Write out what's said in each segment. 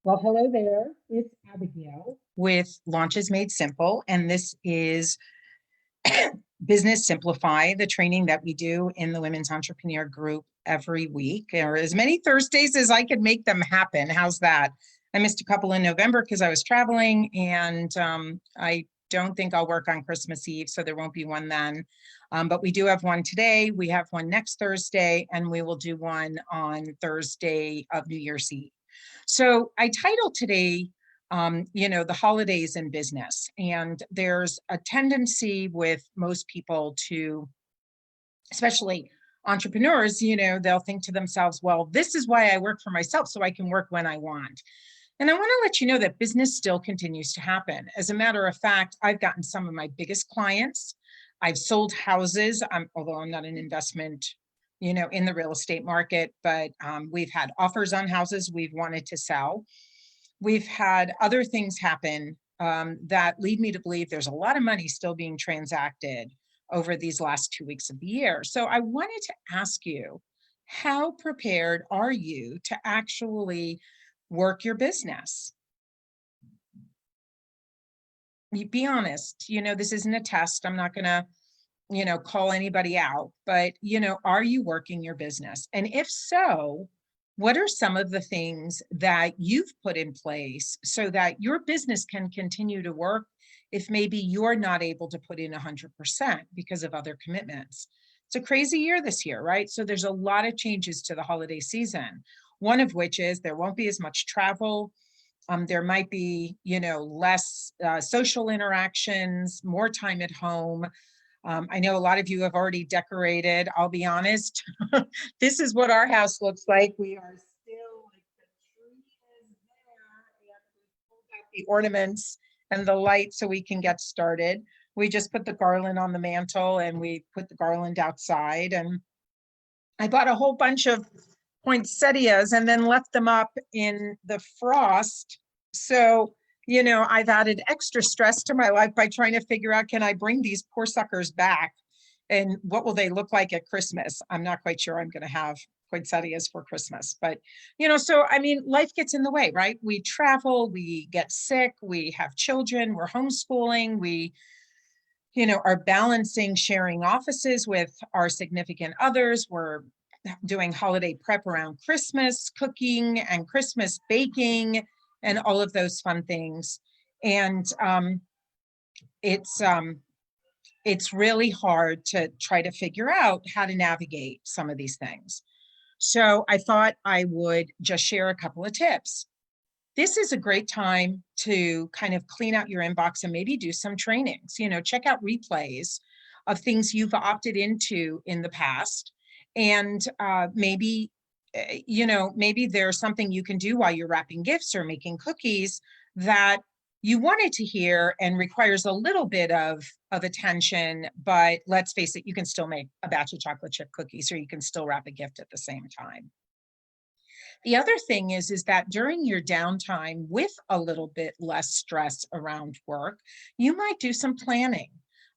Well, hello there. It's Abigail with Launches Made Simple, and this is Business Simplify, the training that we do in the Women's Entrepreneur Group every week, or as many Thursdays as I could make them happen. How's that? I missed a couple in November because I was traveling, and I don't think I'll work on Christmas Eve, so there won't be one then. But we do have one today. We have one next Thursday, and we will do one on Thursday of New Year's Eve. So I titled today, the holidays in business. And there's a tendency with most people to, especially entrepreneurs, they'll think to themselves, well, this is why I work for myself, so I can work when I want. And I want to let you know that business still continues to happen. As a matter of fact, I've gotten some of my biggest clients. I've sold houses, although I'm not an investment in the real estate market, but we've had offers on houses we've wanted to sell. We've had other things happen that lead me to believe there's a lot of money still being transacted over these last 2 weeks of the year. So I wanted to ask you, how prepared are you to actually work your business? Be honest, this isn't a test. I'm not going to call anybody out, but, are you working your business? And if so, what are some of the things that you've put in place so that your business can continue to work if maybe you're not able to put in 100% because of other commitments? It's a crazy year this year, right? So there's a lot of changes to the holiday season, one of which is there won't be as much travel. There might be, less social interactions, more time at home. I know a lot of you have already decorated. I'll be honest, this is what our house looks like. We are still like the tree is there, and we pulled out the ornaments and the lights so we can get started. We just put the garland on the mantle and we put the garland outside. And I bought a whole bunch of poinsettias and then left them up in the frost. So I've added extra stress to my life by trying to figure out, can I bring these poor suckers back? And what will they look like at Christmas? I'm not quite sure I'm going to have poinsettias for Christmas, but, so, life gets in the way, right? We travel, we get sick, we have children, we're homeschooling, we, are balancing sharing offices with our significant others. We're doing holiday prep around Christmas, cooking and Christmas baking, and all of those fun things. And it's really hard to try to figure out how to navigate some of these things. So I thought I would just share a couple of tips. This is a great time to kind of clean out your inbox and maybe do some trainings, check out replays of things you've opted into in the past. And maybe there's something you can do while you're wrapping gifts or making cookies that you wanted to hear and requires a little bit of attention, but let's face it, you can still make a batch of chocolate chip cookies, or you can still wrap a gift at the same time. The other thing is that during your downtime with a little bit less stress around work, you might do some planning.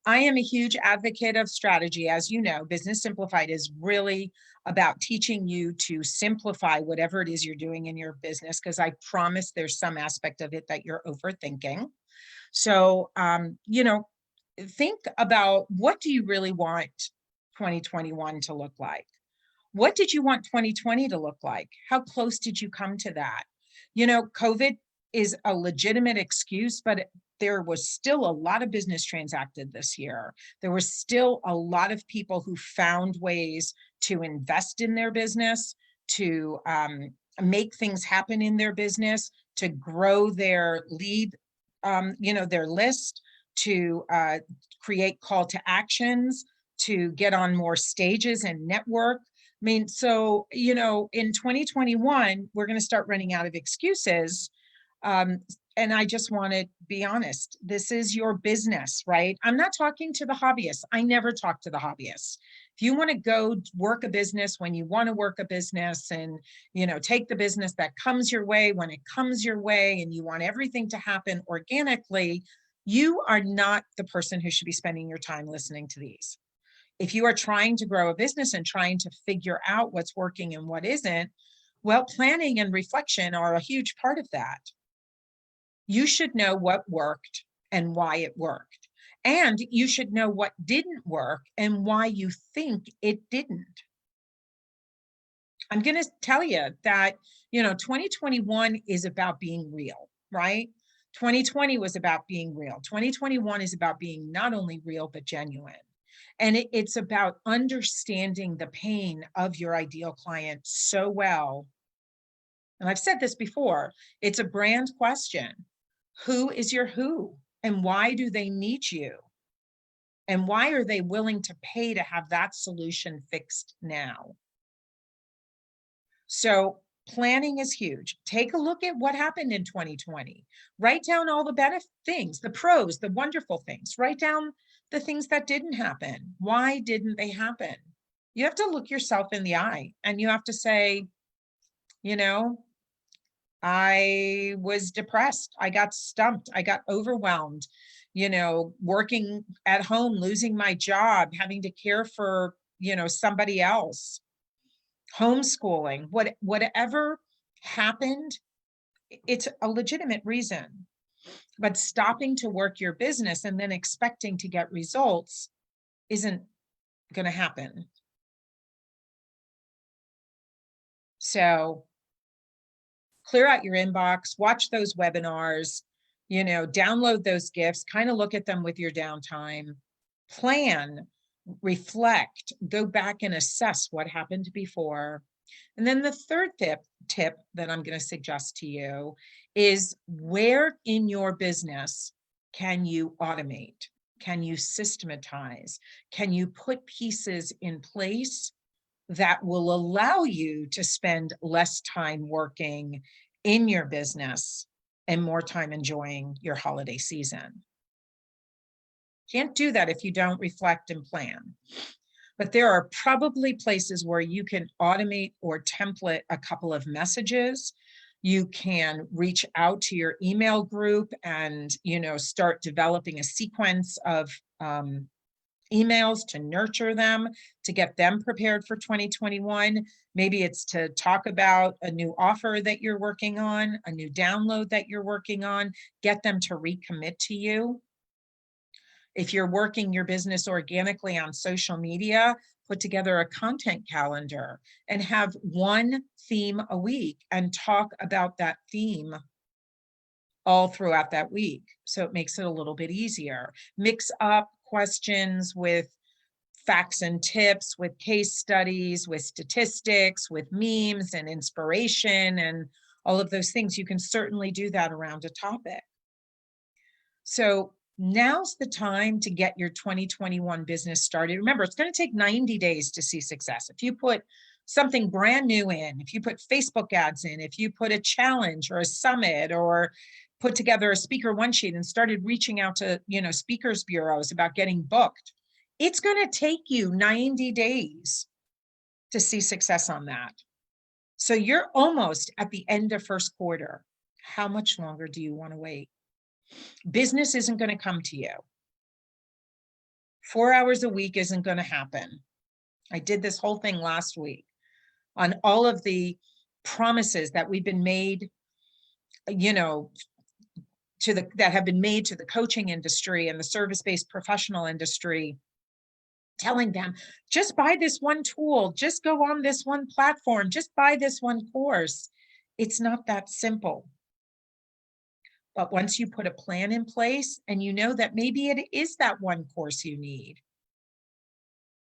I am a huge advocate of strategy. As you know, Business Simplified is really about teaching you to simplify whatever it is you're doing in your business, because I promise there's some aspect of it that you're overthinking. So, think about, what do you really want 2021 to look like? What did you want 2020 to look like? How close did you come to that? COVID is a legitimate excuse, but there was still a lot of business transacted this year. There was still a lot of people who found ways to invest in their business, to make things happen in their business, to grow their lead, their list, to create call to actions, to get on more stages and network. So, in 2021, we're going to start running out of excuses. And I just want to be honest, this is your business, right? I'm not talking to the hobbyists. I never talk to the hobbyists. If you want to go work a business when you want to work a business, and, take the business that comes your way when it comes your way, and you want everything to happen organically, you are not the person who should be spending your time listening to these. If you are trying to grow a business and trying to figure out what's working and what isn't, Well, planning and reflection are a huge part of that. You should know what worked and why it worked. And you should know what didn't work and why you think it didn't. I'm going to tell you that, 2021 is about being real, right? 2020 was about being real. 2021 is about being not only real, but genuine. And it's about understanding the pain of your ideal client so well. And I've said this before, it's a brand question. Who is your who? And why do they need you? And why are they willing to pay to have that solution fixed now? So planning is huge. Take a look at what happened in 2020. Write down all the benefit things, the pros, the wonderful things. Write down the things that didn't happen. Why didn't they happen? You have to look yourself in the eye and you have to say, you know, I was depressed. I got stumped. I got overwhelmed, working at home, losing my job, having to care for, somebody else, homeschooling, whatever happened, it's a legitimate reason. But stopping to work your business and then expecting to get results isn't going to happen. So clear out your inbox, watch those webinars, download those gifts, kind of look at them with your downtime, plan, reflect, go back and assess what happened before. And then the third tip that I'm going to suggest to you is, where in your business can you automate? Can you systematize? Can you put pieces in place that will allow you to spend less time working in your business and more time enjoying your holiday season? Can't do that if you don't reflect and plan. But there are probably places where you can automate or template a couple of messages. You can reach out to your email group and, start developing a sequence of emails to nurture them, to get them prepared for 2021. Maybe it's to talk about a new offer that you're working on, a new download that you're working on, get them to recommit to you. If you're working your business organically on social media, put together a content calendar and have one theme a week and talk about that theme all throughout that week. So it makes it a little bit easier. Mix up questions with facts and tips, with case studies, with statistics, with memes and inspiration and all of those things. You can certainly do that around a topic. So now's the time to get your 2021 business started. Remember, it's going to take 90 days to see success. If you put something brand new in, if you put Facebook ads in, if you put a challenge or a summit or put together a speaker one sheet and started reaching out to, speakers bureaus about getting booked, it's going to take you 90 days to see success on that. So you're almost at the end of first quarter. How much longer do you want to wait? Business isn't going to come to you. 4 hours a week isn't going to happen. I did this whole thing last week on all of the promises that we've been made, that have been made to the coaching industry and the service-based professional industry, telling them, just buy this one tool, just go on this one platform, just buy this one course. It's not that simple. But once you put a plan in place and you know that maybe it is that one course you need,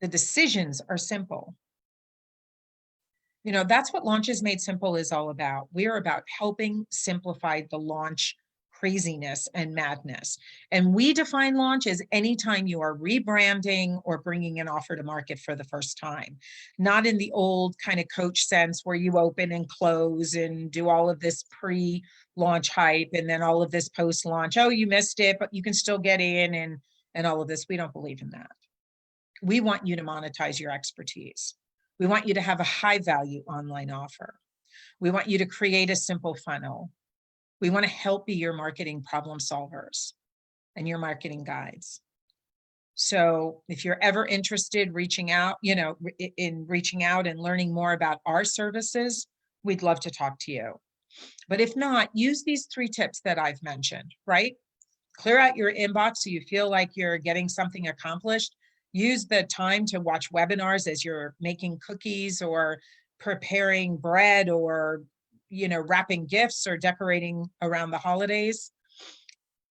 the decisions are simple. That's what Launches Made Simple is all about. We're about helping simplify the launch craziness and madness. And we define launch as anytime you are rebranding or bringing an offer to market for the first time, not in the old kind of coach sense where you open and close and do all of this pre-launch hype and then all of this post-launch, oh, you missed it, but you can still get in and all of this. We don't believe in that. We want you to monetize your expertise. We want you to have a high value online offer. We want you to create a simple funnel. We want to help be your marketing problem solvers and your marketing guides. So if you're ever interested reaching out, in reaching out and learning more about our services, we'd love to talk to you. But if not, use these 3 tips that I've mentioned, right? Clear out your inbox so you feel like you're getting something accomplished. Use the time to watch webinars as you're making cookies or preparing bread or, wrapping gifts or decorating around the holidays.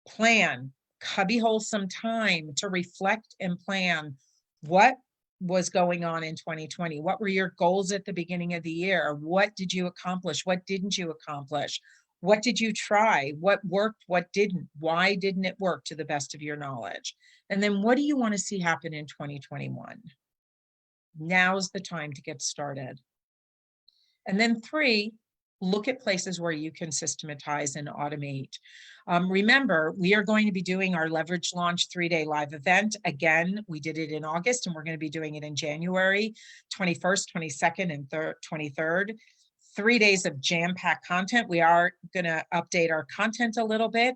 Plan, cubbyhole some time to reflect and plan what was going on in 2020. What were your goals at the beginning of the year? What did you accomplish? What didn't you accomplish? What did you try? What worked? What didn't? Why didn't it work to the best of your knowledge? And then what do you want to see happen in 2021? Now's the time to get started. And then 3, look at places where you can systematize and automate. Remember, we are going to be doing our Leverage Launch 3-day live event. Again, we did it in August, and we're going to be doing it in January 21st, 22nd, and 23rd. 3 days of jam-packed content. We are going to update our content a little bit,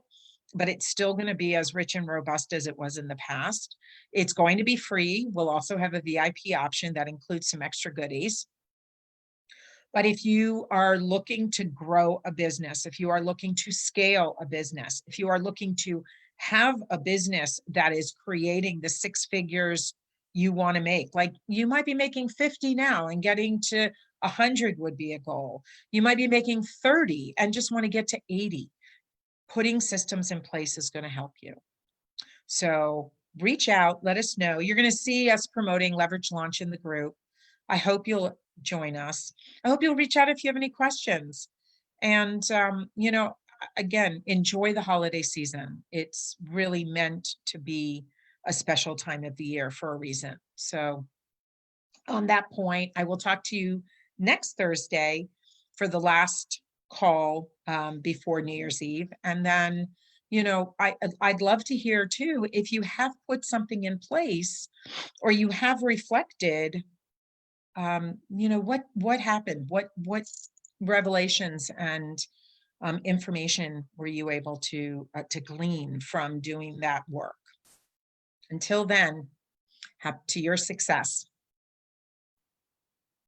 but it's still going to be as rich and robust as it was in the past. It's going to be free. We'll also have a VIP option that includes some extra goodies. But if you are looking to grow a business, if you are looking to scale a business, if you are looking to have a business that is creating the 6 figures you want to make, like you might be making 50 now and getting to 100 would be a goal. You might be making 30 and just want to get to 80. Putting systems in place is going to help you. So reach out, let us know. You're going to see us promoting Leverage Launch in the group. I hope you'll join us. I hope you'll reach out if you have any questions. And, again, enjoy the holiday season. It's really meant to be a special time of the year for a reason. So on that point, I will talk to you next Thursday for the last call before New Year's Eve. And then, I'd love to hear too, if you have put something in place or you have reflected, what happened? What revelations and information were you able to glean from doing that work? Until then, to your success.